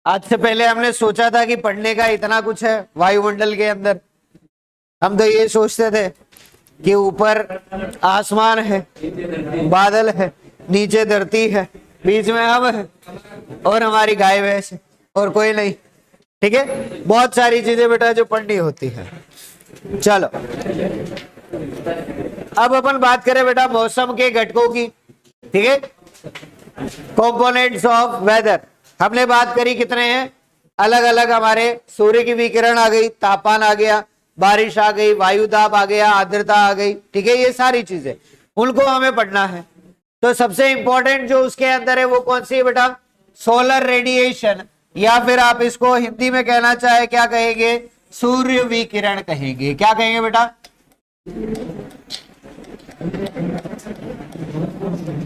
आज से पहले हमने सोचा था कि पढ़ने का इतना कुछ है वायुमंडल के अंदर। हम तो ये सोचते थे कि ऊपर आसमान है, बादल है, नीचे धरती है, बीच में हम है और हमारी गाय भैंस है और कोई नहीं। ठीक है, बहुत सारी चीजें बेटा जो पढ़नी होती है। चलो अब अपन बात करें बेटा मौसम के घटकों की। ठीक है, कंपोनेंट्स ऑफ वेदर। हमने बात करी कितने हैं, अलग अलग हमारे सूर्य की विकिरण आ गई, तापमान आ गया, बारिश आ गई, वायु दाब आ गया, आर्द्रता आ गई। ठीक है, ये सारी चीजें उनको हमें पढ़ना है। तो सबसे इंपॉर्टेंट जो उसके अंदर है वो कौन सी है बेटा, सोलर रेडिएशन, या फिर आप इसको हिंदी में कहना चाहे क्या कहेंगे, सूर्य विकिरण कहेंगे। क्या कहेंगे बेटा,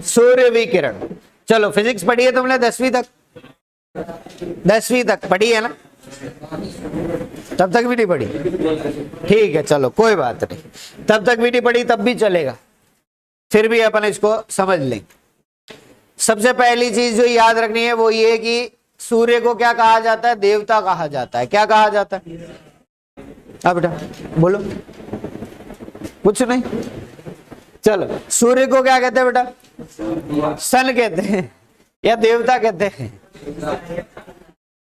सूर्य विकिरण। चलो फिजिक्स पढ़ी है तुमने 10वीं तक, 10वीं तक पढ़ी है ना, तब तक भी नहीं पढ़ी? ठीक है, चलो कोई बात नहीं, तब तक भी नहीं पढ़ी तब भी चलेगा, फिर भी अपन इसको समझ लेंगे। सबसे पहली चीज जो याद रखनी है वो ये कि सूर्य को क्या कहा जाता है, देवता कहा जाता है। क्या कहा जाता है? अब बेटा बोलो, कुछ नहीं। चलो सूर्य को क्या कहते हैं बेटा, सन कहते हैं या देवता कहते हैं?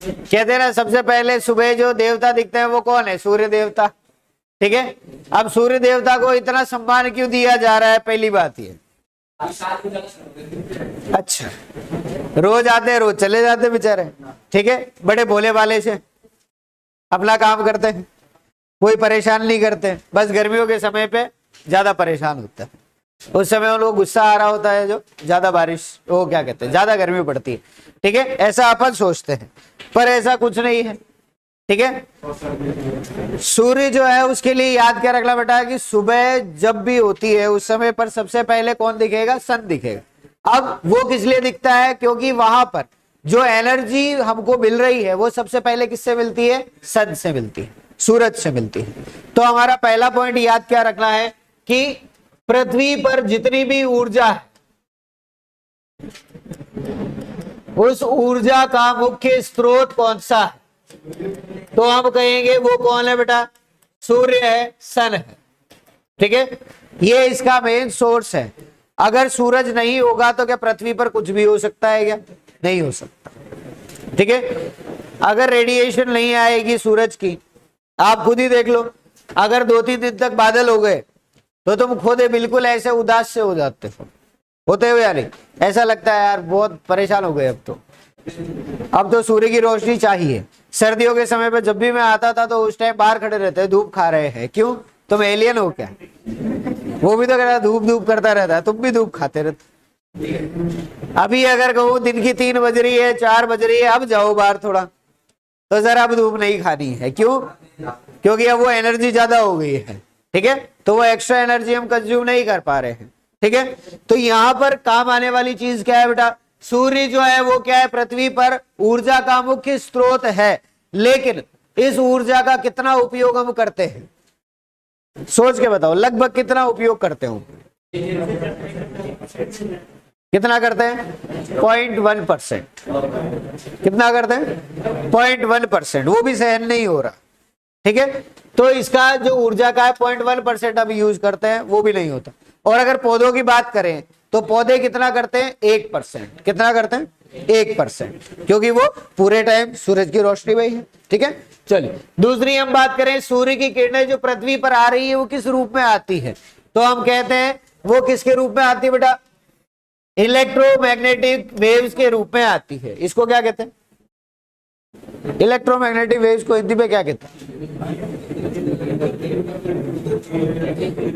कहते हैं ना, सबसे पहले सुबह जो देवता दिखते हैं वो कौन है, सूर्य देवता। ठीक है, अब सूर्य देवता को इतना सम्मान क्यों दिया जा रहा है, पहली बात ये। अच्छा, रोज आते रोज चले जाते बेचारे। ठीक है, बड़े भोले वाले से अपना काम करते हैं, कोई परेशान नहीं करते, बस गर्मियों के समय पे ज्यादा परेशान होता है। उस समय उन लोग गुस्सा आ रहा होता है, जो ज्यादा बारिश, वो क्या कहते हैं, ज्यादा गर्मी पड़ती है। ठीक है, ऐसा अपन सोचते हैं, पर ऐसा कुछ नहीं है। ठीक है, सूर्य जो है उसके लिए याद क्या रखना बेटा कि सुबह जब भी होती है उस समय पर सबसे पहले कौन दिखेगा, सन दिखेगा। अब वो किस लिए दिखता है, क्योंकि वहां पर जो एनर्जी हमको मिल रही है वो सबसे पहले किससे मिलती है, सन से मिलती है, सूरज से मिलती है। तो हमारा पहला पॉइंट याद क्या रखना है कि पृथ्वी पर जितनी भी ऊर्जा है उस ऊर्जा का मुख्य स्रोत कौन सा है, तो हम कहेंगे वो कौन है बेटा, सूर्य है, सन है। ठीक है, ये इसका मेन सोर्स है। अगर सूरज नहीं होगा तो क्या पृथ्वी पर कुछ भी हो सकता है क्या, नहीं हो सकता। ठीक है, अगर रेडिएशन नहीं आएगी सूरज की, आप खुद ही देख लो, अगर 2-3 दिन तक बादल हो गए तो तुम खुद बिल्कुल ऐसे उदास से हो जाते हो, होते हुए या नहीं, ऐसा लगता है यार बहुत परेशान हो गए। अब तो सूर्य की रोशनी चाहिए। सर्दियों के समय पे जब भी मैं आता था तो उस टाइम बाहर खड़े रहते हैं, धूप खा रहे हैं। क्यों, तुम एलियन हो क्या? वो भी तो कहता धूप धूप करता रहता है, तुम भी धूप खाते रहते। अभी अगर कहूँ दिन की 3 बज रही है, 4 बज रही है, अब जाओ बाहर थोड़ा, तो जरा अब धूप नहीं खानी है। क्यों, क्योंकि अब वो एनर्जी ज्यादा हो गई है। ठीक है, तो वो एक्स्ट्रा एनर्जी हम कंज्यूम नहीं कर पा रहे हैं। ठीक है, तो यहां पर काम आने वाली चीज क्या है बेटा, सूर्य जो है वो क्या है, पृथ्वी पर ऊर्जा का मुख्य स्रोत है, लेकिन इस ऊर्जा का कितना उपयोग हम करते हैं, सोच के बताओ, लगभग कितना उपयोग करते हो, कितना करते हैं, 0.1%। कितना करते हैं, 0.1%, वो भी सहन नहीं हो रहा। ठीक है, तो इसका जो ऊर्जा का है 0.1% अब यूज करते हैं, वो भी नहीं होता। और अगर पौधों की बात करें तो पौधे कितना करते हैं, 1%। कितना करते हैं, 1%, क्योंकि वो पूरे टाइम सूरज की रोशनी में ही है। ठीक है, चलिए दूसरी हम बात करें, सूर्य की किरणें जो पृथ्वी पर आ रही है वो किस रूप में आती है, तो हम कहते हैं वो किसके रूप में आती है बेटा, इलेक्ट्रोमैग्नेटिक वेव्स के रूप में आती है। इसको क्या कहते हैं, इलेक्ट्रोमैग्नेटिक वेव्स को हिंदी में क्या कहते हैं,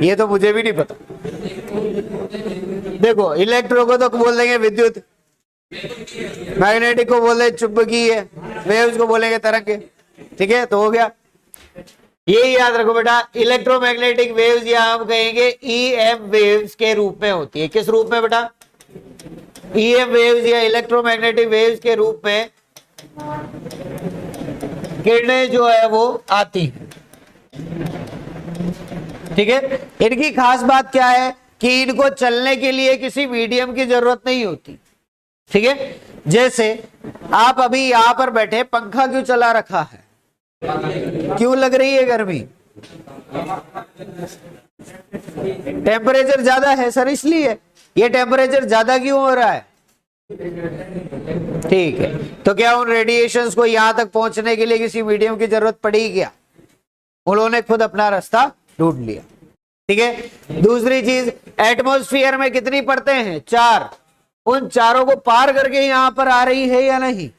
ये तो मुझे भी नहीं पता। देखो, इलेक्ट्रो को तो बोल देंगे विद्युत, मैग्नेटिक को बोल देंगे चुंबकीय, वेव्स को बोलेंगे तरंगे। ठीक है, तो हो गया। ये याद रखो बेटा, इलेक्ट्रोमैग्नेटिक वेव्स या हम कहेंगे ईएम वेव्स के रूप में होती है। किस रूप में बेटा, ईएम वेव्स या इलेक्ट्रोमैग्नेटिक वेव्स के रूप में किरणें जो है वो आती है। ठीक है, इनकी खास बात क्या है कि इनको चलने के लिए किसी मीडियम की जरूरत नहीं होती। ठीक है, जैसे आप अभी यहां पर बैठे, पंखा क्यों चला रखा है? क्यों लग रही है गर्मी? टेम्परेचर ज्यादा है सर, इसलिए। ये टेम्परेचर ज्यादा क्यों हो रहा है? ठीक है, तो क्या उन रेडिएशंस को यहां तक पहुंचने के लिए किसी मीडियम की जरूरत पड़ी क्या? उन्होंने खुद अपना रास्ता ढूंढ लिया। ठीक है, दूसरी चीज, एटमॉस्फेयर में कितनी परतें हैं? 4। उन चारों को पार करके यहां पर आ रही है या नहीं?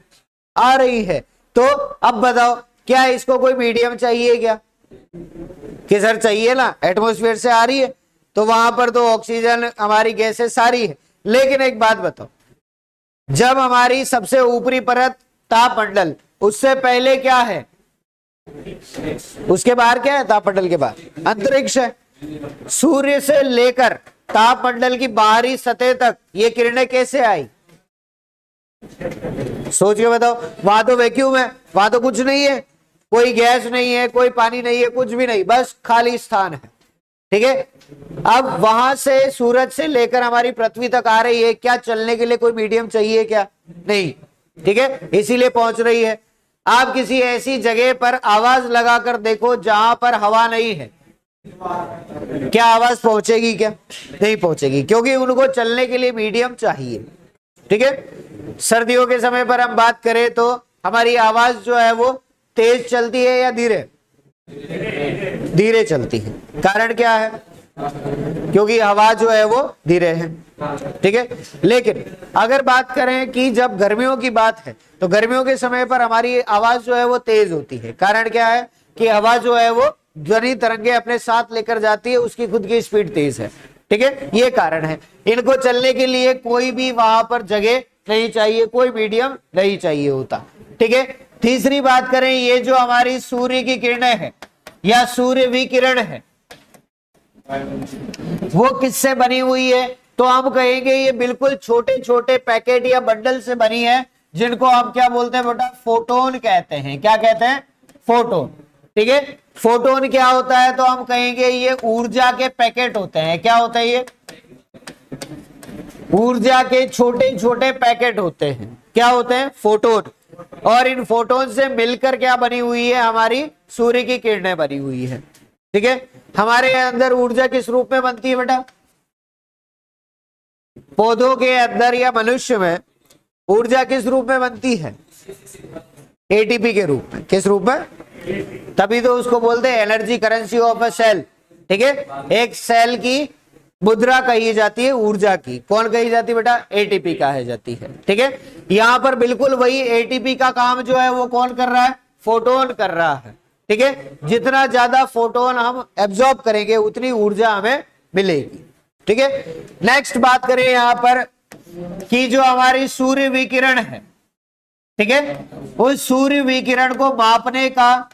आ रही है। तो अब बताओ, क्या इसको कोई मीडियम चाहिए क्या? कि सर चाहिए ना, एटमॉस्फेयर से आ रही है तो वहां पर तो ऑक्सीजन हमारी गैसें सारी है। लेकिन एक बात बताओ, जब हमारी सबसे ऊपरी परत तापमंडल, उससे पहले क्या है? उसके बाहर क्या है? तापमंडल के बाहर अंतरिक्ष है। सूर्य से लेकर तापमंडल की बाहरी सतह तक ये किरणें कैसे आई? सोच के बताओ। वहां तो वैक्यूम है, वहां तो कुछ नहीं है, कोई गैस नहीं है, कोई पानी नहीं है, कुछ भी नहीं, बस खाली स्थान है। ठीक है, अब वहां से सूरज से लेकर हमारी पृथ्वी तक आ रही है, क्या चलने के लिए कोई मीडियम चाहिए क्या? नहीं। ठीक है, इसीलिए पहुंच रही है। आप किसी ऐसी जगह पर आवाज लगाकर देखो जहां पर हवा नहीं है, क्या आवाज पहुंचेगी क्या? नहीं पहुंचेगी, क्योंकि उनको चलने के लिए मीडियम चाहिए। ठीक है, सर्दियों के समय पर हम बात करें तो हमारी आवाज जो है वो तेज चलती है या धीरे? धीरे चलती है। कारण क्या है? क्योंकि हवा जो है वो धीरे है। ठीक है, लेकिन अगर बात करें कि जब गर्मियों की बात है तो गर्मियों के समय पर हमारी आवाज जो है वो तेज होती है। कारण क्या है? कि हवा जो है वो ध्वनि तरंगे अपने साथ लेकर जाती है, उसकी खुद की स्पीड तेज है। ठीक है, ये कारण है। इनको चलने के लिए कोई भी वहां पर जगह नहीं चाहिए, कोई मीडियम नहीं चाहिए होता। ठीक है, तीसरी बात करें, ये जो हमारी सूर्य की किरणें हैं या सूर्य विकिरण है, वो किससे बनी हुई है? तो हम कहेंगे ये बिल्कुल छोटे छोटे पैकेट या बंडल से बनी है, जिनको हम क्या बोलते हैं बेटा? फोटोन कहते हैं। क्या कहते हैं? फोटोन। ठीक है, फोटोन क्या होता है? तो हम कहेंगे ये ऊर्जा के पैकेट होते हैं। क्या होता है? ये ऊर्जा के छोटे छोटे पैकेट होते हैं। क्या होते हैं? फोटोन। और इन फोटोन से मिलकर क्या बनी हुई है? हमारी सूर्य की किरणें बनी हुई है। ठीक है, हमारे अंदर ऊर्जा किस रूप में बनती है बेटा? पौधों के अंदर या मनुष्य में ऊर्जा किस रूप में बनती है? एटीपी के रूप में। किस रूप में? तभी तो उसको बोलते हैं energy currency of a cell. ठीक है, एक सेल की मुद्रा कही जाती है ऊर्जा की। कौन कही जाती है बेटा? एटीपी कही जाती है। ठीक है, यहां पर बिल्कुल वही एटीपी का काम जो है वो कौन कर रहा है? फोटोन कर रहा है। ठीक है, जितना ज्यादा फोटोन हम एब्जॉर्ब करेंगे उतनी ऊर्जा हमें मिलेगी। ठीक है, नेक्स्ट बात करें यहां पर कि जो हमारी सूर्य विकिरण है, ठीक है, उस सूर्य विकिरण को मापने का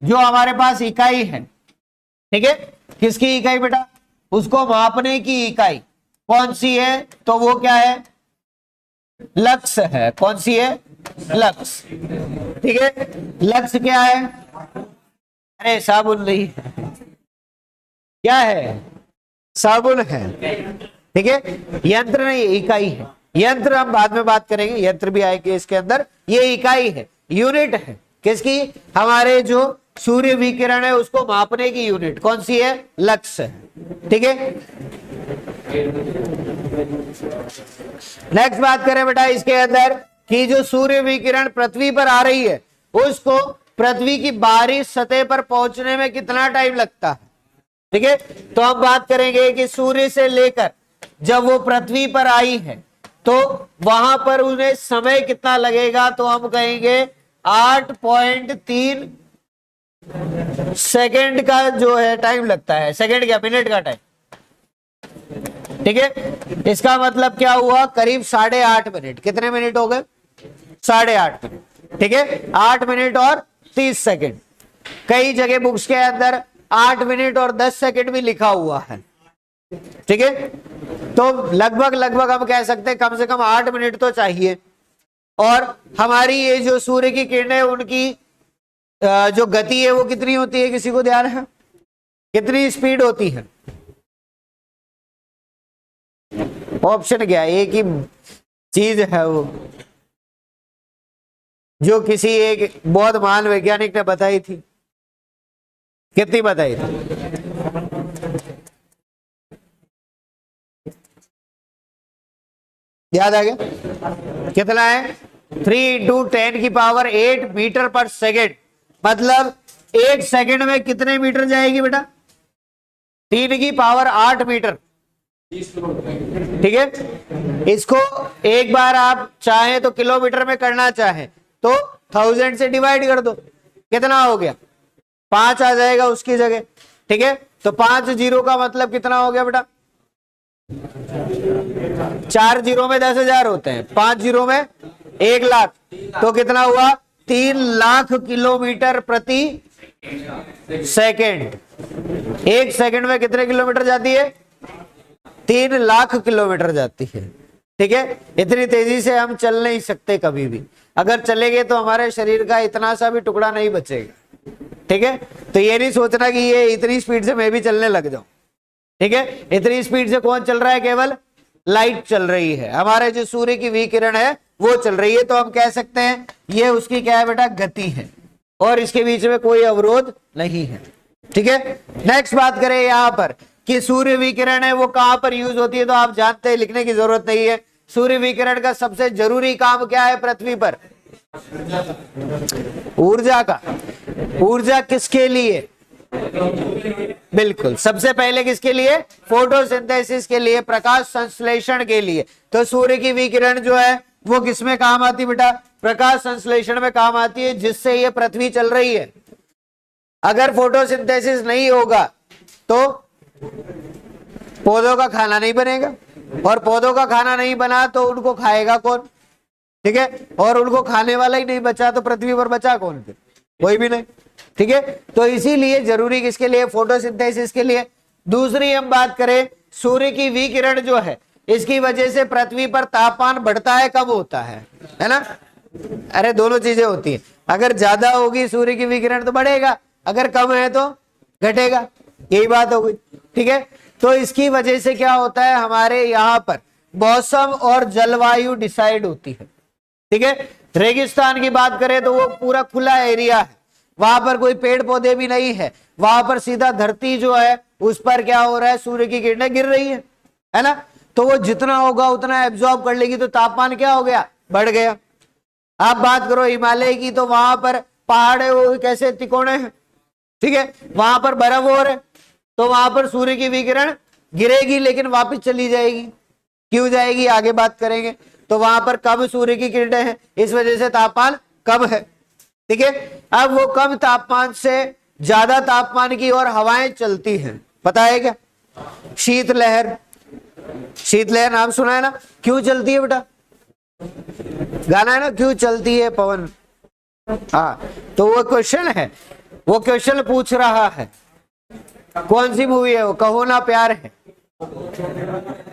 जो हमारे पास इकाई है, ठीक है, किसकी इकाई बेटा? उसको मापने की इकाई कौन सी है? तो वो क्या है? लक्स है। कौन सी है? लक्स। ठीक है, लक्स क्या है? अरे साबुन नहीं, क्या है? साबुन है। ठीक है, यंत्र नहीं, इकाई है। यंत्र हम बाद में बात करेंगे, यंत्र भी आएंगे इसके अंदर। ये इकाई है, यूनिट है। किसकी? हमारे जो सूर्य विकिरण है उसको मापने की यूनिट कौन सी है? लक्स है। ठीक है, नेक्स्ट बात करें बेटा इसके अंदर कि जो सूर्य विकिरण पृथ्वी पर आ रही है उसको पृथ्वी की बाहरी सतह पर पहुंचने में कितना टाइम लगता है? ठीक है, तो हम बात करेंगे कि सूर्य से लेकर जब वो पृथ्वी पर आई है तो वहां पर उन्हें समय कितना लगेगा? तो हम कहेंगे 8.3 सेकेंड का जो है टाइम लगता है। सेकेंड क्या? मिनट का टाइम। ठीक है, इसका मतलब क्या हुआ? करीब 8.5 मिनट। कितने मिनट हो गए? 8.5 मिनट। ठीक है, 8 मिनट और 30 सेकेंड। कई जगह बुक्स के अंदर 8 मिनट और 10 सेकेंड भी लिखा हुआ है। ठीक है, तो लगभग हम कह सकते हैं कम से कम 8 मिनट तो चाहिए। और हमारी ये जो सूर्य की किरणें, उनकी जो गति है वो कितनी होती है? किसी को ध्यान है? कितनी स्पीड होती है? ऑप्शन क्या? एक ही चीज है वो, जो किसी एक बहुत महान वैज्ञानिक ने बताई थी। कितनी बताई थी? याद आ गया? कितना है? 3 × 10⁸ मीटर पर सेकेंड। मतलब 1 सेकेंड में कितने मीटर जाएगी बेटा? 3⁸ मीटर। ठीक है, इसको एक बार आप चाहें तो किलोमीटर में करना चाहें तो 1000 से डिवाइड कर दो, कितना हो गया? 5 आ जाएगा उसकी जगह। ठीक है, तो 5 जीरो का मतलब कितना हो गया बेटा? 4 जीरो में 10,000 होते हैं, 5 जीरो में 1 लाख, तो कितना हुआ? 3 लाख किलोमीटर प्रति सेकेंड। 1 सेकेंड में कितने किलोमीटर जाती है? 3 लाख किलोमीटर जाती है। ठीक है, इतनी तेजी से हम चल नहीं सकते कभी भी। अगर चलेंगे तो हमारे शरीर का इतना सा भी टुकड़ा नहीं बचेगा। ठीक है, तो ये नहीं सोचना कि ये इतनी स्पीड से मैं भी चलने लग जाऊं। ठीक है, इतनी स्पीड से कौन चल रहा है? केवल लाइट चल रही है। हमारे जो सूर्य की विकिरण है वो चल रही है, तो हम कह सकते हैं ये उसकी क्या है बेटा? गति है, और इसके बीच में कोई अवरोध नहीं है। ठीक है, नेक्स्ट बात करें यहां पर कि सूर्य विकिरण है वो कहां पर यूज होती है, तो आप जानते हैं, लिखने की जरूरत नहीं है। सूर्य विकिरण का सबसे जरूरी काम क्या है पृथ्वी पर? ऊर्जा का। ऊर्जा किसके लिए? बिल्कुल, सबसे पहले किसके लिए? फोटोसिंथेसिस के लिए, प्रकाश संश्लेषण के लिए। तो सूर्य की विकिरण जो है वो किसमें काम आती बेटा? प्रकाश संश्लेषण में काम आती है, जिससे ये पृथ्वी चल रही है। अगर फोटोसिंथेसिस नहीं होगा तो पौधों का खाना नहीं बनेगा, और पौधों का खाना नहीं बना तो उनको खाएगा कौन? ठीक है, और उनको खाने वाला ही नहीं बचा तो पृथ्वी पर बचा कौन? फिर कोई भी नहीं। ठीक है, तो इसीलिए जरूरी किसके लिए? फोटोसिंथेसिस के लिए। दूसरी हम बात करें, सूर्य की विकिरण जो है इसकी वजह से पृथ्वी पर तापमान बढ़ता है, कम होता है ना? अरे दोनों चीजें होती है। अगर ज्यादा होगी सूर्य की विकिरण तो बढ़ेगा, अगर कम है तो घटेगा, यही बात हो गई। ठीक है, तो इसकी वजह से क्या होता है? हमारे यहाँ पर मौसम और जलवायु डिसाइड होती है। ठीक है, रेगिस्तान की बात करें तो वो पूरा खुला एरिया है, वहां पर कोई पेड़ पौधे भी नहीं है, वहां पर सीधा धरती जो है उस पर क्या हो रहा है? सूर्य की किरणें गिर रही है ना? तो वो जितना होगा उतना एब्जॉर्ब कर लेगी, तो तापमान क्या हो गया? बढ़ गया। आप बात करो हिमालय की, तो वहां पर पहाड़ है वो कैसे? तिकोने हैं। ठीक है, वहां पर बर्फ हो रहा है, तो वहां पर सूर्य की विकिरण गिरेगी लेकिन वापस चली जाएगी। क्यों जाएगी? आगे बात करेंगे। तो वहां पर कम सूर्य की किरणें हैं, इस वजह से तापमान कम है। ठीक है, अब वो कम तापमान से ज्यादा तापमान की ओर हवाएं चलती हैं। पता है क्या? शीतलहर। शीतलहर नाम सुना है ना? क्यों चलती है बेटा? गाना है ना, क्यों चलती है पवन। हाँ, तो वो क्वेश्चन है, वो क्वेश्चन पूछ रहा है। कौन सी मूवी है वो? कहो ना प्यार है,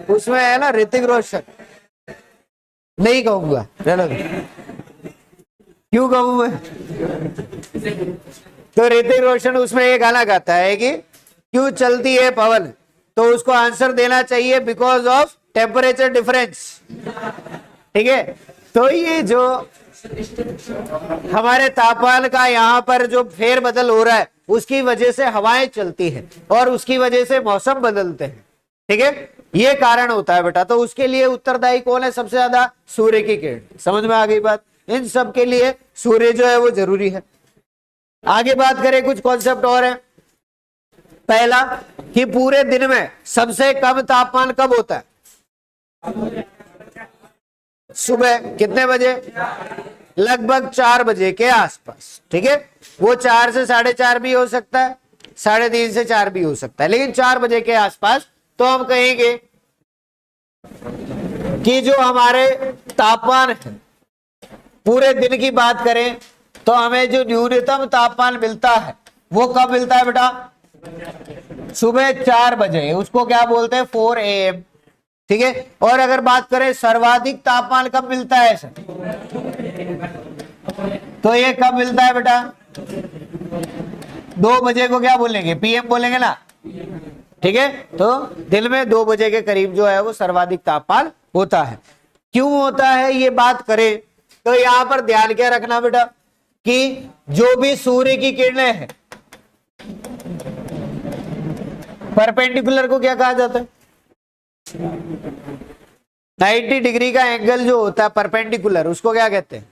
उसमें है ना ऋतिक रोशन। नहीं कहूंगा, क्यों कहूं मैं? तो ऋतिक रोशन उसमें ये गाना गाता है कि क्यों चलती है पवन, तो उसको आंसर देना चाहिए बिकॉज ऑफ टेम्परेचर डिफरेंस। ठीक है, तो ये जो हमारे तापमान का यहाँ पर जो फेर बदल हो रहा है उसकी वजह से हवाएं चलती हैं और उसकी वजह से मौसम बदलते हैं। ठीक है, ये कारण होता है बेटा। तो उसके लिए उत्तरदायी कौन है? सबसे ज्यादा सूर्य की किरण। समझ में आ गई बात? इन सब के लिए सूर्य जो है वो जरूरी है। आगे बात करें, कुछ कॉन्सेप्ट और है। पहला कि पूरे दिन में सबसे कम तापमान कब होता है? सुबह कितने बजे? लगभग 4 बजे के आसपास। ठीक है, वो 4 से 4:30 भी हो सकता है, 3:30 से 4 भी हो सकता है, लेकिन 4 बजे के आसपास। तो हम कहेंगे कि जो हमारे तापमान है पूरे दिन की बात करें तो हमें जो न्यूनतम तापमान मिलता है वो कब मिलता है बेटा? सुबह 4 बजे, उसको क्या बोलते हैं? 4 AM। ठीक है, और अगर बात करें सर्वाधिक तापमान कब मिलता है सर? तो ये कब मिलता है बेटा? 2 बजे को क्या बोलेंगे? PM बोलेंगे ना। ठीक है, तो दिन में 2 बजे के करीब जो है वो सर्वाधिक तापमान होता है। क्यों होता है ये बात करें तो यहां पर ध्यान क्या रखना बेटा कि जो भी सूर्य की किरणें हैं, परपेंडिकुलर को क्या कहा जाता है? 90 डिग्री का एंगल जो होता है परपेंडिकुलर, उसको क्या कहते हैं?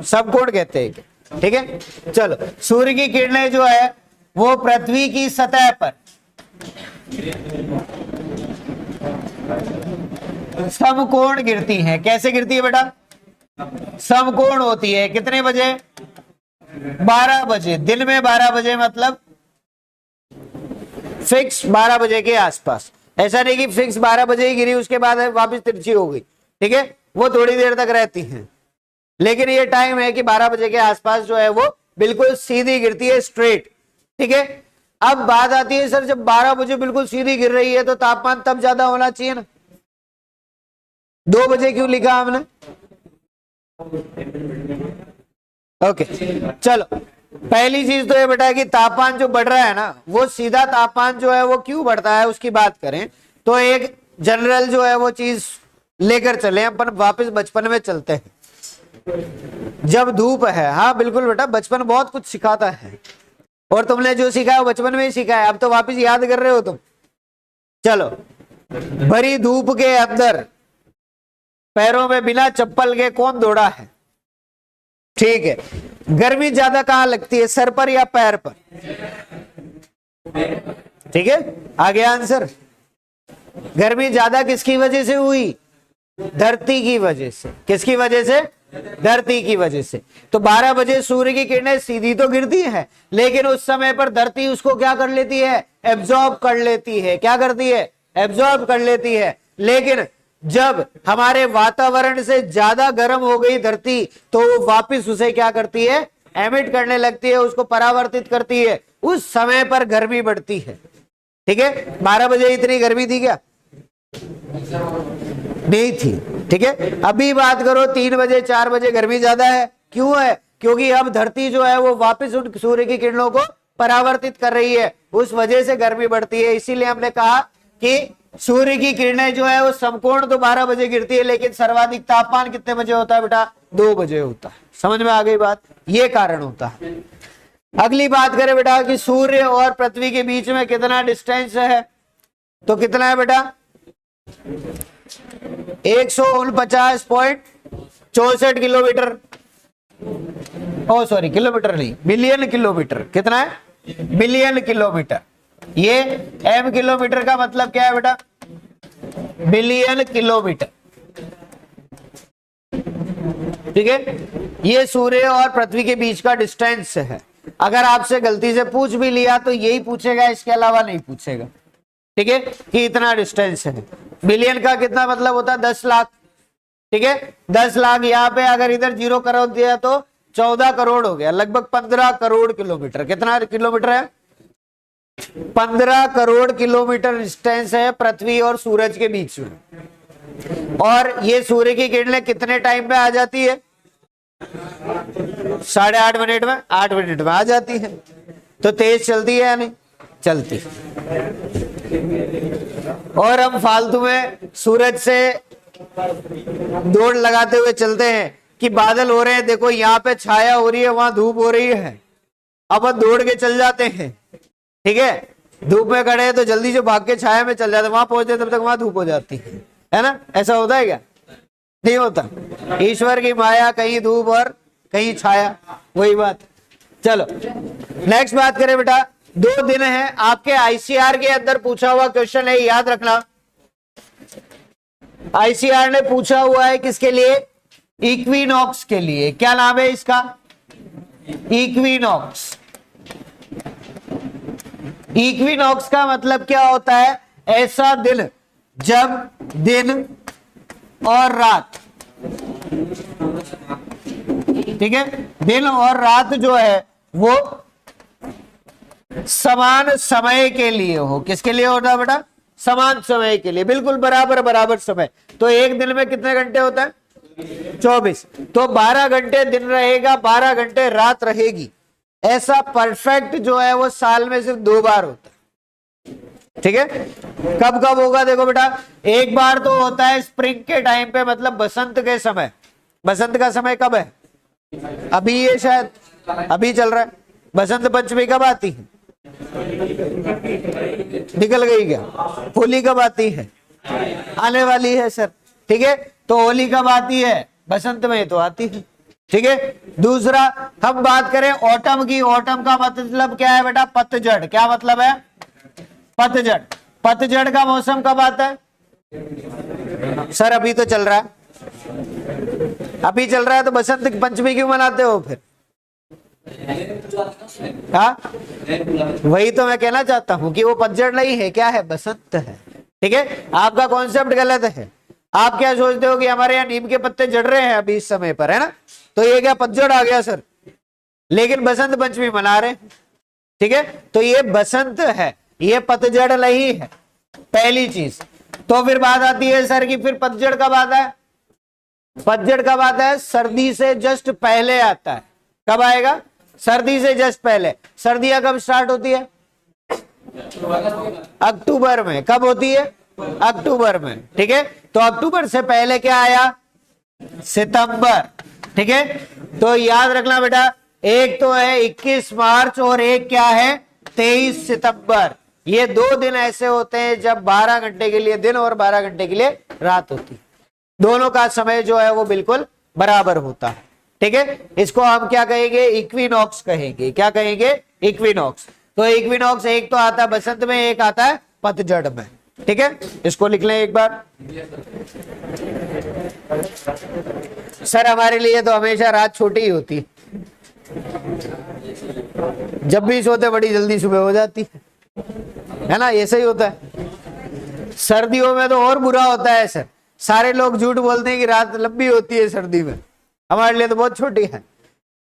समकोण कहते हैं। ठीक है, चलो सूर्य की किरणें जो है वो पृथ्वी की सतह पर समकोण गिरती है। कैसे गिरती है बेटा? समकोण होती है। कितने बजे? 12 बजे, दिन में 12 बजे, मतलब फिक्स 12 बजे के आसपास। ऐसा नहीं कि फिक्स 12 बजे ही गिरी उसके बाद वापस तिरछी हो गई। ठीक है, वो थोड़ी देर तक रहती है, लेकिन ये टाइम है कि 12 बजे के आसपास जो है वो बिल्कुल सीधी गिरती है, स्ट्रेट। ठीक है, अब बात आती है सर जब 12 बजे बिल्कुल सीधी गिर रही है तो तापमान तब ज्यादा होना चाहिए ना, 2 बजे क्यों लिखा हमने? ओके, चलो पहली चीज तो ये बेटा कि तापमान जो बढ़ रहा है ना, वो सीधा तापमान जो है वो क्यों बढ़ता है उसकी बात करें तो एक जनरल जो है वो चीज लेकर चले, अपन वापस बचपन में चलते हैं। जब धूप है, हाँ बिल्कुल बेटा, बचपन बहुत कुछ सिखाता है और तुमने जो सीखा है वो बचपन में ही सीखा है, अब तो वापस याद कर रहे हो तुम। चलो, भरी धूप के अंदर पैरों में बिना चप्पल के कौन दौड़ा है? ठीक है, गर्मी ज्यादा कहां लगती है, सर पर या पैर पर? ठीक है, आ गया आंसर। गर्मी ज्यादा किसकी वजह से हुई? धरती की वजह से। किसकी वजह से? धरती की वजह से। तो 12 बजे सूर्य की किरणें सीधी तो गिरती है, लेकिन उस समय पर धरती उसको क्या कर लेती है? एब्जॉर्ब कर लेती है। क्या करती है? एब्जॉर्ब कर लेती है। लेकिन जब हमारे वातावरण से ज्यादा गर्म हो गई धरती तो वो वापस उसे क्या करती है? एमिट करने लगती है, उसको परावर्तित करती है। उस समय पर गर्मी बढ़ती है। ठीक है, 12 बजे इतनी गर्मी थी क्या? नहीं थी। ठीक है, अभी बात करो 3 बजे 4 बजे गर्मी ज्यादा है। क्यों है? क्योंकि अब धरती जो है वो वापस उन सूर्य की किरणों को परावर्तित कर रही है, उस वजह से गर्मी बढ़ती है। इसीलिए हमने कहा कि सूर्य की किरणें जो है वो समकोण तो 12 बजे गिरती है, लेकिन सर्वाधिक तापमान कितने बजे होता है बेटा? 2 बजे होता है। समझ में आ गई बात? ये कारण होता है। अगली बात करें बेटा कि सूर्य और पृथ्वी के बीच में कितना डिस्टेंस है, तो कितना है बेटा? 149.64 किलोमीटर। ओ सॉरी, किलोमीटर नहीं, बिलियन किलोमीटर। कितना है? Billion kilometre. ये m किलोमीटर का मतलब क्या है बेटा? Billion kilometre. ठीक है, ये सूर्य और पृथ्वी के बीच का डिस्टेंस है। अगर आपसे गलती से पूछ भी लिया तो यही पूछेगा, इसके अलावा नहीं पूछेगा। ठीक है, कि इतना डिस्टेंस है। बिलियन का कितना मतलब होता है? 10 लाख। ठीक है, 10 लाख यहाँ पे अगर इधर 0 करोड़ दिया तो 14 करोड़ हो गया, लगभग 15 करोड़ किलोमीटर। कितना किलोमीटर है? 15 करोड़ किलोमीटर डिस्टेंस है पृथ्वी और सूरज के बीच में। और ये सूर्य की किरणें कितने टाइम पे आ जाती है? 8.5 मिनट में, 8 मिनट में आ जाती है। तो तेज चलती है या नहीं? चलती। और हम फालतू में सूरज से दौड़ लगाते हुए चलते हैं कि बादल हो रहे हैं, देखो यहाँ पे छाया हो रही है, वहां धूप हो रही है, अब दौड़ के चल जाते हैं। ठीक है, धूप में खड़े हैं तो जल्दी से भाग के छाया में चल जाते, वहां पहुंचते तब तक वहां धूप हो जाती है ना? ऐसा होता है क्या? नहीं होता। ईश्वर की माया, कहीं धूप और कहीं छाया, वही बात। चलो नेक्स्ट बात करें बेटा। 2 दिन है, आपके आईसीआर के अंदर पूछा हुआ क्वेश्चन है, याद रखना। आईसीआर ने पूछा हुआ है किसके लिए? इक्विनॉक्स के लिए। क्या नाम है इसका? इक्विनॉक्स। इक्विनॉक्स का मतलब क्या होता है? ऐसा दिन जब दिन और रात, ठीक है, दिन और रात जो है वो समान समय के लिए हो। किसके लिए होता है बेटा? समान समय के लिए, बिल्कुल बराबर बराबर समय। तो एक दिन में कितने घंटे होता है? 24। तो 12 घंटे दिन रहेगा, 12 घंटे रात रहेगी। ऐसा परफेक्ट जो है वो साल में सिर्फ 2 बार होता है। ठीक है, कब कब होगा? देखो बेटा, एक बार तो होता है स्प्रिंग के टाइम पे, मतलब बसंत के समय, बसंत का समय कब है? अभी ये शायद अभी चल रहा है। बसंत पंचमी कब आती है? निकल गई क्या? होली कब आती है? आने वाली है सर। ठीक है, तो होली कब आती है? बसंत में तो आती है। ठीक है, दूसरा हम बात करें ऑटम की। ऑटम का मतलब क्या है बेटा? पतझड़। क्या मतलब है? पतझड़। पतझड़ का मौसम कब आता है सर? अभी तो चल रहा है। अभी चल रहा है तो बसंत पंचमी क्यों मनाते हो फिर? हाँ, वही तो मैं कहना चाहता हूं कि वो पतझड़ नहीं है, क्या है? बसंत है। ठीक है, आपका कॉन्सेप्ट गलत है। आप क्या सोचते हो कि हमारे यहाँ नीम के पत्ते झड़ रहे हैं अभी इस समय पर, है ना? तो ये क्या पतझड़ आ गया सर? लेकिन बसंत पंचमी मना रहे। ठीक है, तो ये बसंत है, ये पतझड़ नहीं है, पहली चीज। तो फिर बात आती है सर की फिर पतझड़ कब आता है? पतझड़ कब आता है? सर्दी से जस्ट पहले आता है। कब आएगा? सर्दी से जस्ट पहले। सर्दियां कब स्टार्ट होती है? अक्टूबर में। कब होती है? अक्टूबर में। ठीक है, तो अक्टूबर से पहले क्या आया? सितंबर। ठीक है, तो याद रखना बेटा, एक तो है 21 मार्च और एक क्या है? 23 सितंबर। ये 2 दिन ऐसे होते हैं जब 12 घंटे के लिए दिन और 12 घंटे के लिए रात होती है। दोनों का समय जो है वो बिल्कुल बराबर होता है। ठीक है, इसको हम क्या कहेंगे? इक्विनॉक्स कहेंगे। क्या कहेंगे? इक्विनॉक्स। तो इक्विनॉक्स एक तो आता है बसंत में, एक आता है पतझड़ में। ठीक है, इसको लिख लें एक बार। सर हमारे लिए तो हमेशा रात छोटी ही होती है, जब भी सोते बड़ी जल्दी सुबह हो जाती है ना? ऐसे ही होता है। सर्दियों में तो और बुरा होता है सर। सारे लोग झूठ बोलते हैं कि रात लंबी होती है सर्दी में, हमारे लिए तो बहुत छोटी है।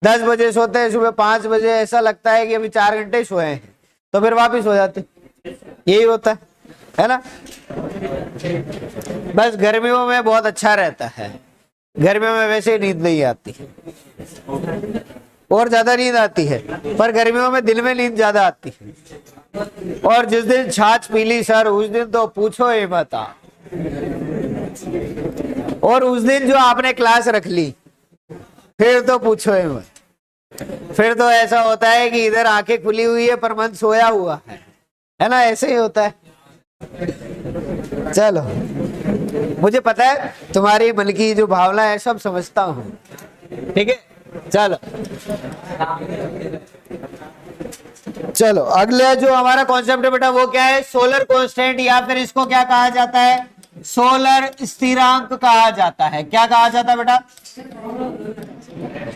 10 बजे सोते हैं, सुबह 5 बजे ऐसा लगता है कि अभी 4 घंटे सोए हैं, तो फिर वापिस हो जाते। यही होता है ना? बस गर्मियों में बहुत अच्छा रहता है, गर्मियों में वैसे ही नींद नहीं आती और ज्यादा नींद आती है, पर गर्मियों में दिन में नींद ज्यादा आती है। और जिस दिन छाछ पी ली सर, उस दिन तो पूछो ही मत। और उस दिन जो आपने क्लास रख ली, फिर तो पूछो ही मत। फिर तो ऐसा होता है कि इधर आंखें खुली हुई है पर मन सोया हुआ है ना? ऐसे ही होता है। चलो, मुझे पता है तुम्हारी मन की जो भावना है, सब समझता हूं। ठीक है, चलो चलो अगले जो हमारा कॉन्सेप्ट है बेटा वो क्या है? सोलर कांस्टेंट, या फिर इसको क्या कहा जाता है? सोलर स्थिरांक कहा जाता है। क्या कहा जाता है बेटा?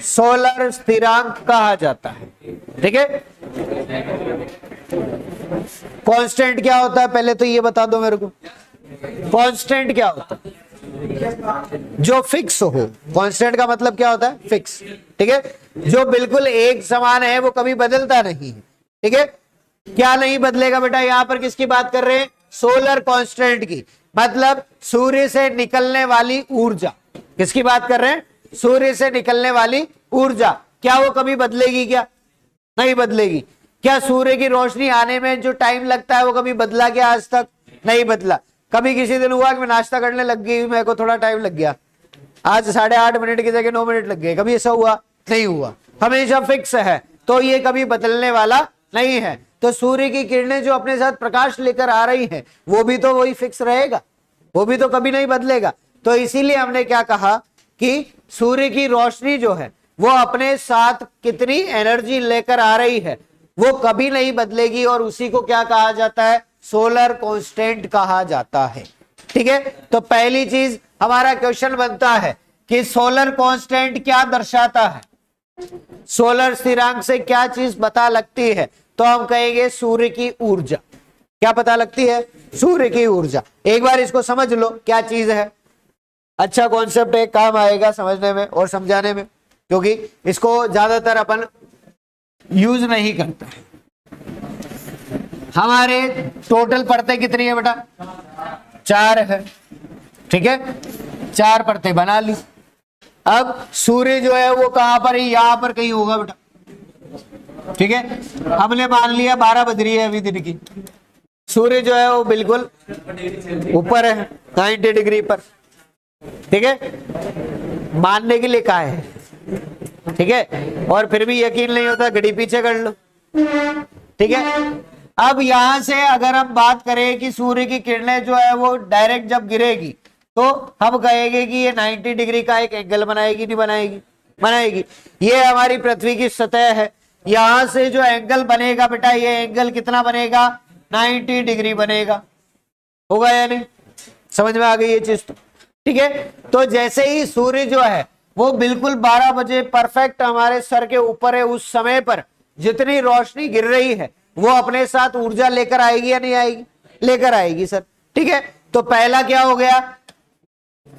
सोलर स्थिरांक कहा जाता है। ठीक है, कांस्टेंट क्या होता है पहले तो ये बता दो मेरे को। कांस्टेंट क्या होता है? जो फिक्स हो। कांस्टेंट का मतलब क्या होता है? फिक्स। ठीक है, जो बिल्कुल एक समान है, वो कभी बदलता नहीं है। ठीक है, क्या नहीं बदलेगा बेटा? यहां पर किसकी बात कर रहे हैं? सोलर कांस्टेंट की। मतलब सूर्य से निकलने वाली ऊर्जा। किसकी बात कर रहे हैं? सूर्य से निकलने वाली ऊर्जा। क्या वो कभी बदलेगी? क्या नहीं बदलेगी। क्या सूर्य की रोशनी आने में जो टाइम लगता है वो कभी बदला क्या? आज तक नहीं बदला। कभी किसी दिन हुआ कि मैं नाश्ता करने लग गई, मेरे को थोड़ा टाइम लग गया, आज 8.5 मिनट की जगह 9 मिनट लग गए, कभी ऐसा हुआ? नहीं हुआ। हमेशा फिक्स है, तो ये कभी बदलने वाला नहीं है। तो सूर्य की किरणें जो अपने साथ प्रकाश लेकर आ रही हैं, वो भी तो वही फिक्स रहेगा, वो भी तो कभी नहीं बदलेगा। तो इसीलिए हमने क्या कहा कि सूर्य की रोशनी जो है वो अपने साथ कितनी एनर्जी लेकर आ रही है वो कभी नहीं बदलेगी, और उसी को क्या कहा जाता है? सोलर कांस्टेंट कहा जाता है। ठीक है, तो पहली चीज हमारा क्वेश्चन बनता है कि सोलर कांस्टेंट क्या दर्शाता है? सोलर स्थिरांक से क्या चीज पता लगती है? तो हम कहेंगे सूर्य की ऊर्जा। क्या पता लगती है? सूर्य की ऊर्जा। एक बार इसको समझ लो क्या चीज है। अच्छा कॉन्सेप्ट है, काम आएगा समझने में और समझाने में, क्योंकि इसको ज्यादातर अपन यूज नहीं करते। हमारे टोटल परतें कितनी है बेटा? 4 है। ठीक है, 4 परतें बना ली। अब सूर्य जो है वो कहां पर है? यहां पर कहीं होगा बेटा। ठीक है, हमने मान लिया 12 बज रही है अभी दिन की, सूर्य जो है वो बिल्कुल ऊपर है 90 डिग्री पर। ठीक है, मानने के लिए कहा है, ठीक है, और फिर भी यकीन नहीं होता, घड़ी पीछे कर लो, ठीक है। अब यहां से अगर हम बात करें कि सूर्य की किरणें जो है वो डायरेक्ट जब गिरेगी तो हम कहेंगे कि ये 90 डिग्री का एक एंगल बनाएगी, नहीं बनाएगी? बनाएगी। ये हमारी पृथ्वी की सतह है, यहां से जो एंगल बनेगा बेटा, ये एंगल कितना बनेगा? 90 डिग्री बनेगा। होगा या नहीं? समझ में आ गई ये चीज? तो ठीक है। तो जैसे ही सूर्य जो है वो बिल्कुल 12 बजे परफेक्ट हमारे सर के ऊपर है, उस समय पर जितनी रोशनी गिर रही है वो अपने साथ ऊर्जा लेकर आएगी या नहीं आएगी? लेकर आएगी सर, ठीक है। तो पहला क्या हो गया?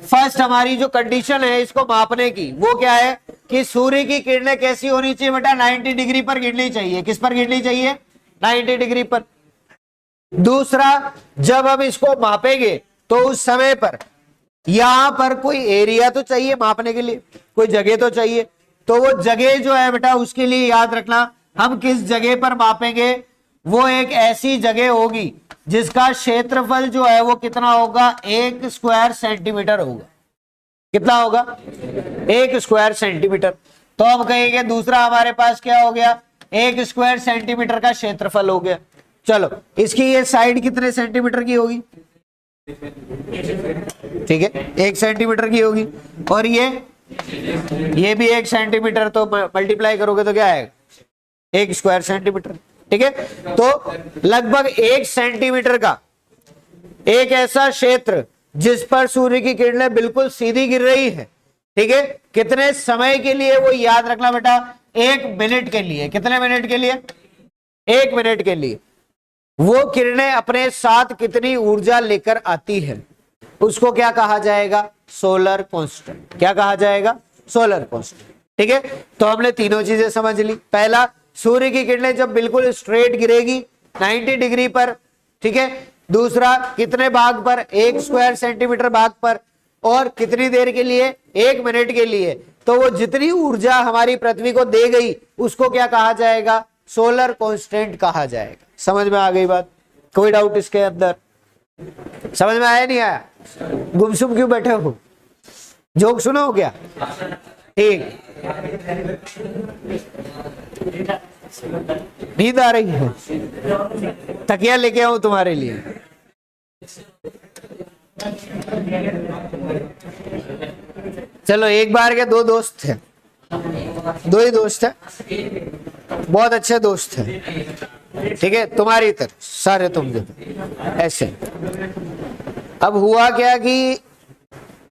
फर्स्ट हमारी जो कंडीशन है इसको मापने की, वो क्या है कि सूर्य की किरणें कैसी होनी चाहिए बेटा? 90 डिग्री पर गिरनी चाहिए। किस पर गिरनी चाहिए? 90 डिग्री पर। दूसरा, जब हम इसको मापेंगे तो उस समय पर यहां पर कोई एरिया तो चाहिए मापने के लिए, कोई जगह तो चाहिए। तो वो जगह जो है बेटा, उसके लिए याद रखना हम किस जगह पर मापेंगे, वो एक ऐसी जगह होगी जिसका क्षेत्रफल जो है वो कितना होगा? 1 स्क्वायर सेंटीमीटर होगा। कितना होगा? 1 स्क्वायर सेंटीमीटर। तो हम कहेंगे दूसरा हमारे पास क्या हो गया? 1 स्क्वायर सेंटीमीटर का क्षेत्रफल हो गया। चलो, इसकी ये साइड कितने सेंटीमीटर की होगी? ठीक है, 1 सेंटीमीटर की होगी। और ये भी 1 सेंटीमीटर, तो मल्टीप्लाई करोगे तो क्या आएगा? 1 स्क्वायर सेंटीमीटर, ठीक है। तो लगभग 1 सेंटीमीटर का एक ऐसा क्षेत्र जिस पर सूर्य की किरणें बिल्कुल सीधी गिर रही है, ठीक है, कितने समय के लिए? वो याद रखना बेटा, 1 मिनट के लिए। कितने मिनट के लिए? 1 मिनट के लिए वो किरणें अपने साथ कितनी ऊर्जा लेकर आती है, उसको क्या कहा जाएगा? Solar constant. क्या कहा जाएगा? सोलर कांस्टेंट, ठीक है। तो हमने तीनों चीजें समझ ली। पहला, सूर्य की किरणें जब बिल्कुल स्ट्रेट गिरेगी 90 डिग्री पर, ठीक है। दूसरा, कितने भाग पर? 1 स्क्वायर सेंटीमीटर भाग पर। और कितनी देर के लिए? 1 मिनट के लिए। तो वो जितनी ऊर्जा हमारी पृथ्वी को दे गई उसको क्या कहा जाएगा? सोलर कांस्टेंट कहा जाएगा। समझ में आ गई बात? कोई डाउट इसके अंदर? समझ में आया नहीं आया? गुमसुम क्यों बैठे हो? जोक सुनो क्या? ठीक, नींद आ रही है? तकिया लेके आऊं तुम्हारे लिए? चलो, एक बार के 2 दोस्त थे, 2 ही दोस्त थे, बहुत अच्छे दोस्त थे, ठीक है, तुम्हारी तरह सारे तुम जो ऐसे। अब हुआ क्या कि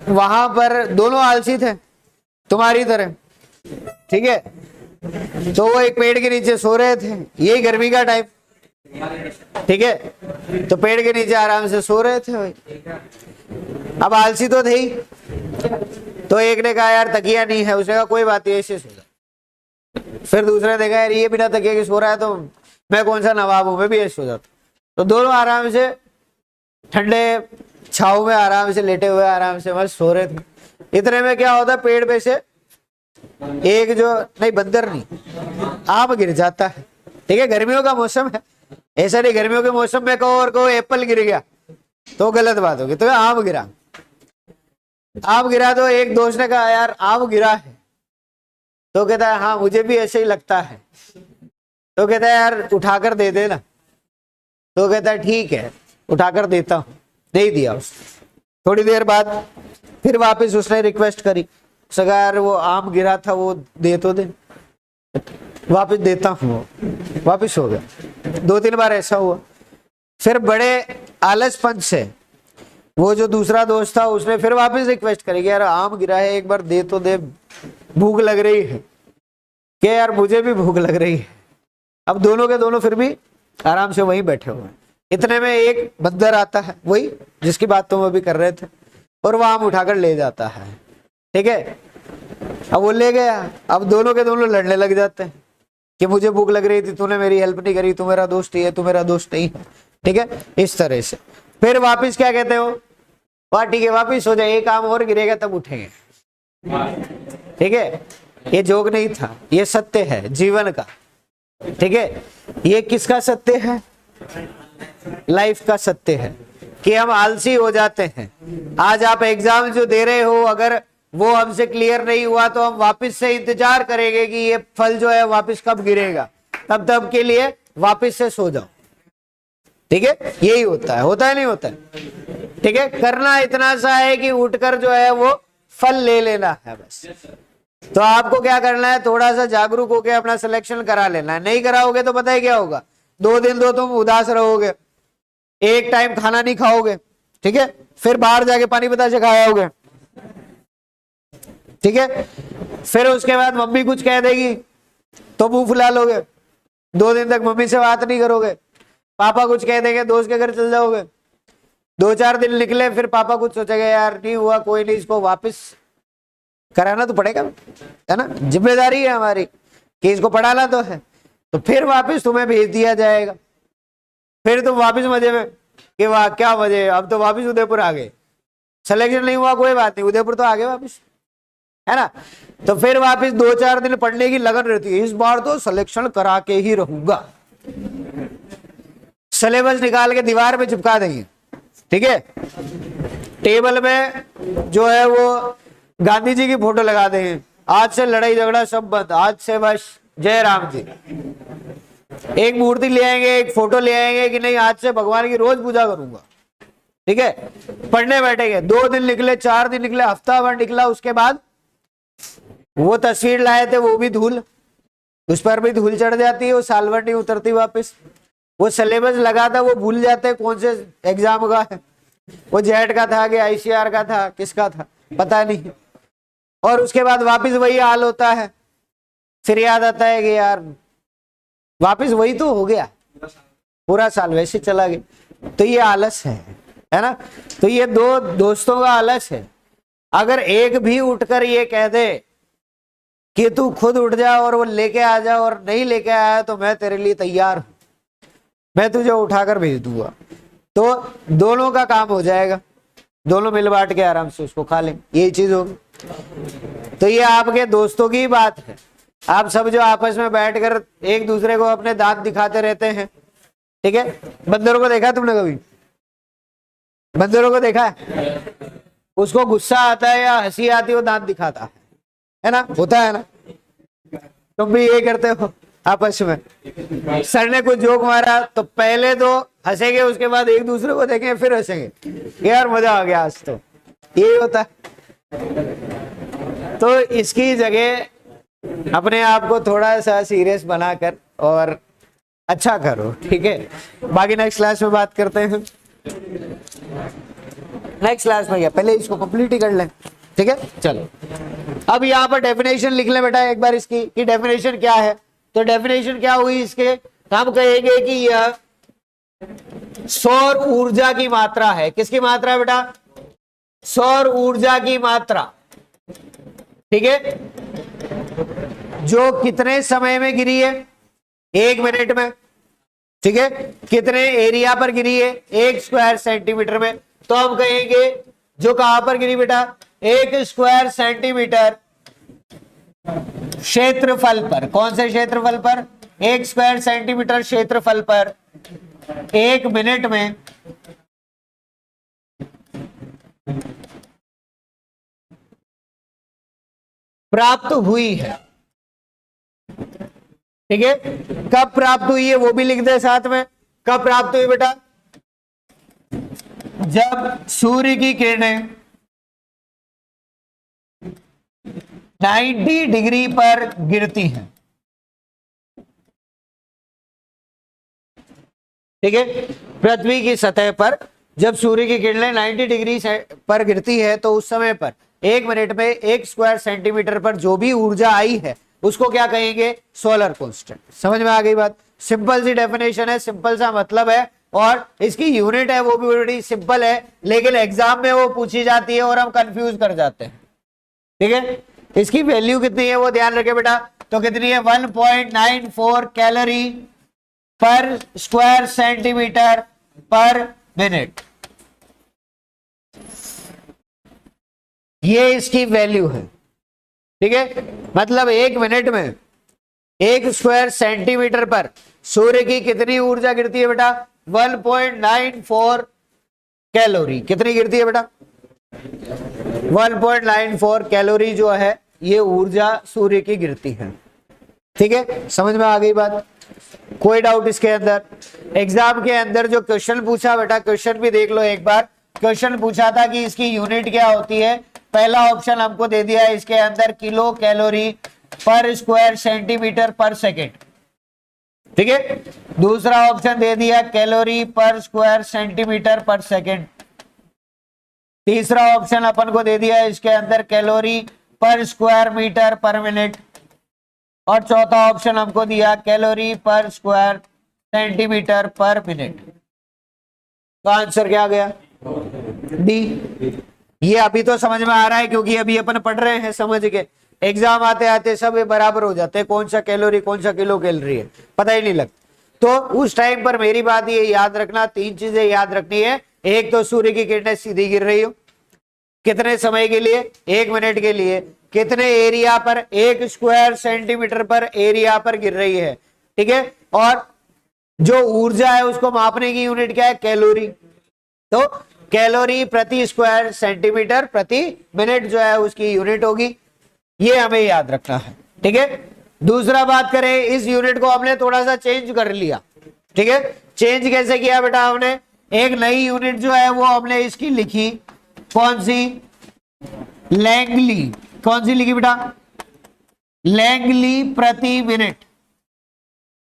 वहां पर दोनों आलसी थे तुम्हारी तरह, ठीक है। तो वो एक पेड़ के नीचे सो रहे थे, यही गर्मी का टाइम, ठीक है। तो पेड़ के नीचे आराम से सो रहे थे भाई। अब आलसी तो थे ही, तो एक ने कहा यार तकिया नहीं है, उसने कहा कोई बात नहीं ऐसे सो जा। फिर दूसरे ने देखा यार ये बिना तकिया के सो रहा है तो मैं कौन सा नवाब हूं, मैं भी ऐसे सो जाता। तो दोनों आराम से ठंडे छाव में आराम से लेटे हुए आराम से बस सो रहे थे। इतने में क्या होता, पेड़ पे से एक जो नहीं बंदर नहीं आम गिर जाता है, ठीक है। गर्मियों का मौसम है, ऐसा नहीं गर्मियों के मौसम में कहो और कहो एप्पल गिर गया तो गलत बात होगी। तो आम गिरा, आम गिरा। तो एक दोस्त ने कहा यार आम गिरा है, तो कहता है हाँ मुझे भी ऐसे ही लगता है। तो कहता है यार उठाकर दे देना। तो कहता है ठीक है उठाकर देता हूं। नहीं दिया उसने। थोड़ी देर बाद फिर वापस उसने रिक्वेस्ट करी, सगा यार वो आम गिरा था वो दे तो दे। वापस देता हूँ, वापस हो गया। 2-3 बार ऐसा हुआ। फिर बड़े आलसपन से वो जो दूसरा दोस्त था उसने फिर वापस रिक्वेस्ट करी, यार आम गिरा है एक बार दे तो दे, भूख लग रही है। क्या यार मुझे भी भूख लग रही है। अब दोनों के दोनों फिर भी आराम से वहीं बैठे हुए हैं। इतने में एक बंदर आता है, वही जिसकी बात तुम अभी कर रहे थे, और वो आम उठाकर ले जाता है, ठीक है। अब वो ले गया। अब दोनों के दोनों लड़ने लग जाते हैं कि मुझे भूख लग रही थी, तूने मेरी हेल्प नहीं करी, तू मेरा दोस्त ही है, तू मेरा दोस्त नहीं है, ठीक है। इस तरह से फिर वापिस क्या कहते हो, वाह ठीक है वापिस हो जाए, एक आम और गिरेगा तब उठेंगे, ठीक है। ये जोक नहीं था, ये सत्य है जीवन का, ठीक है। ये किसका सत्य है? लाइफ का सत्य है कि हम आलसी हो जाते हैं। आज आप एग्जाम जो दे रहे हो, अगर वो हमसे क्लियर नहीं हुआ तो हम वापस से इंतजार करेंगे कि ये फल जो है वापस कब गिरेगा, तब तक के लिए वापस से सो जाओ। ठीक है, यही होता है नहीं होता है। ठीक है, करना इतना सा है कि उठकर जो है वो फल ले लेना है बस। तो आपको क्या करना है, थोड़ा सा जागरूक होकर अपना सिलेक्शन करा लेना है। नहीं कराओगे तो पता है क्या होगा, 2 दिन तो तुम उदास रहोगे, एक टाइम खाना नहीं खाओगे, ठीक है, फिर बाहर जाके पानी बताशे खाओगे, ठीक है, फिर उसके बाद मम्मी कुछ कह देगी तो मुंह फुला लोगे, 2 दिन तक मम्मी से बात नहीं करोगे, पापा कुछ कह देंगे दोस्त के घर चल जाओगे, 2-4 दिन निकले फिर पापा कुछ सोचेंगे यार नहीं हुआ कोई नहीं, इसको वापस कराना तो पड़ेगा, है ना, जिम्मेदारी है हमारी कि इसको पढ़ाना तो है, तो फिर वापस तुम्हें भेज दिया जाएगा। फिर तुम वापस मजे में कि वाह क्या मजे, अब तो वापस उदयपुर आ गए, सिलेक्शन नहीं हुआ कोई बात नहीं, उदयपुर तो आ गए वापस, है ना। तो फिर वापस 2-4 दिन पढ़ने की लगन रहती है, इस बार तो सिलेक्शन करा के ही रहूंगा, सिलेबस निकाल के दीवार पे चिपका देंगे, ठीक है, टेबल में जो है वो गांधी जी की फोटो लगा देंगे, आज से लड़ाई झगड़ा सब बंद, आज से बस जय राम जी। एक मूर्ति ले आएंगे, एक फोटो ले आएंगे कि नहीं आज से भगवान की रोज पूजा करूंगा, ठीक है, पढ़ने बैठेंगे, 2 दिन निकले, 4 दिन निकले, हफ्ता भर निकला, उसके बाद वो तस्वीर लाए थे वो भी धूल, उस पर भी धूल चढ़ जाती है, वो साल भर नहीं उतरती वापस, वो सिलेबस लगा था वो भूल जाते हैं कौन से एग्जाम का है, वो जेट का था कि आईसीआर का था, किसका था पता नहीं, और उसके बाद वापस वही हाल होता है, फिर याद आता है कि यार वापस वही तो हो गया, पूरा साल वैसे चला गया। तो ये आलस है ना, तो ये 2 दोस्तों का आलस है। अगर एक भी उठकर ये कह दे कि तू खुद उठ जा और वो लेके आ जा, और नहीं लेके आया तो मैं तेरे लिए तैयार हूं, मैं तुझे उठाकर भेज दूंगा, तो दोनों का काम हो जाएगा, दोनों मिल बांट के आराम से उसको खा लेंगे, यही चीज होगी। तो ये आपके दोस्तों की बात है, आप सब जो आपस में बैठकर एक दूसरे को अपने दांत दिखाते रहते हैं, ठीक है, बंदरों को देखा तुमने कभी, बंदरों को देखा है, उसको गुस्सा आता है या हंसी आती है वो दांत दिखाता है ना, होता है ना, तुम भी ये करते हो आपस में। सर ने कुछ जोक मारा तो पहले तो हंसेंगे, उसके बाद एक दूसरे को देखेंगे फिर हंसेंगे, यार मजा आ गया आज, तो यही होता है। तो इसकी जगह अपने आप को थोड़ा सा सीरियस बनाकर और अच्छा करो, ठीक है। बाकी नेक्स्ट क्लास में बात करते हैं, नेक्स्ट क्लास में क्या, पहले इसको कंप्लीट ही कर लें, ठीक है। चलो अब यहाँ पर डेफिनेशन लिख लें बेटा एक बार इसकी, कि डेफिनेशन क्या है। तो डेफिनेशन क्या हुई इसके, हम कहेंगे कि यह सौर ऊर्जा की मात्रा है, किसकी मात्रा है बेटा, सौर ऊर्जा की मात्रा, ठीक है, जो कितने समय में गिरी है, 1 मिनट में, ठीक है, कितने एरिया पर गिरी है, 1 स्क्वायर सेंटीमीटर में। तो हम कहेंगे जो कहां पर गिरी बेटा, 1 स्क्वायर सेंटीमीटर क्षेत्रफल पर, कौन से क्षेत्रफल पर, 1 स्क्वायर सेंटीमीटर क्षेत्रफल पर 1 मिनट में प्राप्त हुई है, ठीक है। कब प्राप्त हुई है वो भी लिख दे साथ में, कब प्राप्त हुई बेटा, जब सूर्य की किरणें 90 डिग्री पर गिरती हैं, ठीक है, पृथ्वी की सतह पर जब सूर्य की किरणें 90 डिग्री पर गिरती है तो उस समय पर 1 मिनट में 1 स्क्वायर सेंटीमीटर पर जो भी ऊर्जा आई है उसको क्या कहेंगे, सोलर कांस्टेंट। समझ में आ गई बात, सिंपल सी डेफिनेशन है, सिंपल सा मतलब है, और इसकी यूनिट है वो भी बड़ी सिंपल है, लेकिन एग्जाम में वो पूछी जाती है और हम कंफ्यूज कर जाते हैं, ठीक है। इसकी वैल्यू कितनी है वो ध्यान रखे बेटा, तो कितनी है, 1.94 कैलोरी पर स्क्वायर सेंटीमीटर पर मिनट, ये इसकी वैल्यू है, ठीक है। मतलब 1 मिनट में 1 स्क्वायर सेंटीमीटर पर सूर्य की कितनी ऊर्जा गिरती है बेटा, 1.94 कैलोरी, कितनी गिरती है बेटा, 1.94 कैलोरी जो है ये ऊर्जा सूर्य की गिरती है। ठीक है, समझ में आ गई बात? कोई डाउट इसके अंदर? एग्जाम के अंदर जो क्वेश्चन पूछा बेटा, क्वेश्चन भी देख लो एक बार। क्वेश्चन पूछा था कि इसकी यूनिट क्या होती है। पहला ऑप्शन हमको दे दिया है इसके अंदर किलो कैलोरी पर स्क्वायर सेंटीमीटर पर सेकेंड। ठीक है, दूसरा ऑप्शन दे दिया कैलोरी पर स्क्वायर सेंटीमीटर पर सेकेंड। तीसरा ऑप्शन अपन को दे दिया है इसके अंदर कैलोरी पर स्क्वायर मीटर पर मिनट। और चौथा ऑप्शन हमको दिया कैलोरी पर स्क्वायर सेंटीमीटर पर मिनट। तो आंसर क्या आ गया? डी। ये अभी तो समझ में आ रहा है क्योंकि अभी अपन पढ़ रहे हैं समझ के। एग्जाम आते आते सब बराबर हो जाते हैं, कौन सा कैलोरी कौन सा किलो कैलोरी है पता ही नहीं लगता। तो उस टाइम पर मेरी बात ये याद रखना, तीन चीजें याद रखनी है। एक तो सूर्य की किरणें सीधी गिर रही हो, कितने समय के लिए? 1 मिनट के लिए। कितने एरिया पर? 1 स्क्वायर सेंटीमीटर पर एरिया पर गिर रही है। ठीक है, और जो ऊर्जा है उसको मापने की यूनिट क्या है? कैलोरी। तो कैलोरी प्रति स्क्वायर सेंटीमीटर प्रति मिनट जो है उसकी यूनिट होगी। ये हमें याद रखना है। ठीक है, दूसरा बात करें, इस यूनिट को हमने थोड़ा सा चेंज कर लिया। ठीक है, चेंज कैसे किया बेटा? हमने एक नई यूनिट जो है वो हमने इसकी लिखी, कौन सी? लैंगली। कौन सी लिखी बेटा? लैंगली प्रति मिनट।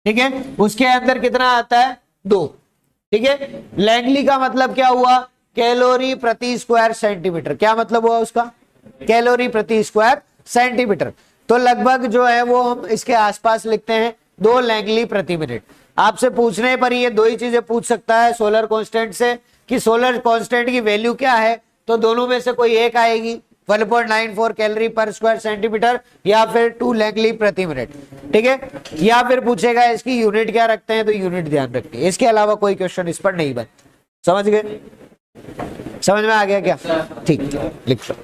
ठीक है, उसके अंदर कितना आता है? 2। ठीक है, लैंगली का मतलब क्या हुआ? कैलोरी प्रति स्क्वायर सेंटीमीटर। क्या मतलब हुआ उसका? कैलोरी प्रति स्क्वायर सेंटीमीटर। तो लगभग जो है वो हम इसके आसपास लिखते हैं 2 लैंगली प्रति मिनट। आपसे पूछने पर ये 2 ही चीजें पूछ सकता है सोलर कांस्टेंट से कि सोलर कांस्टेंट की वैल्यू क्या है। तो दोनों में से कोई एक आएगी, 1.94 कैलोरी पर स्क्वायर सेंटीमीटर या फिर 2 लैंगली प्रति मिनट। ठीक है, या फिर पूछेगा इसकी यूनिट क्या रखते हैं, तो यूनिट ध्यान रखनी है। इसके अलावा कोई क्वेश्चन इस पर नहीं बन। समझ गए? समझ में आ गया क्या? ठीक, लिख लो।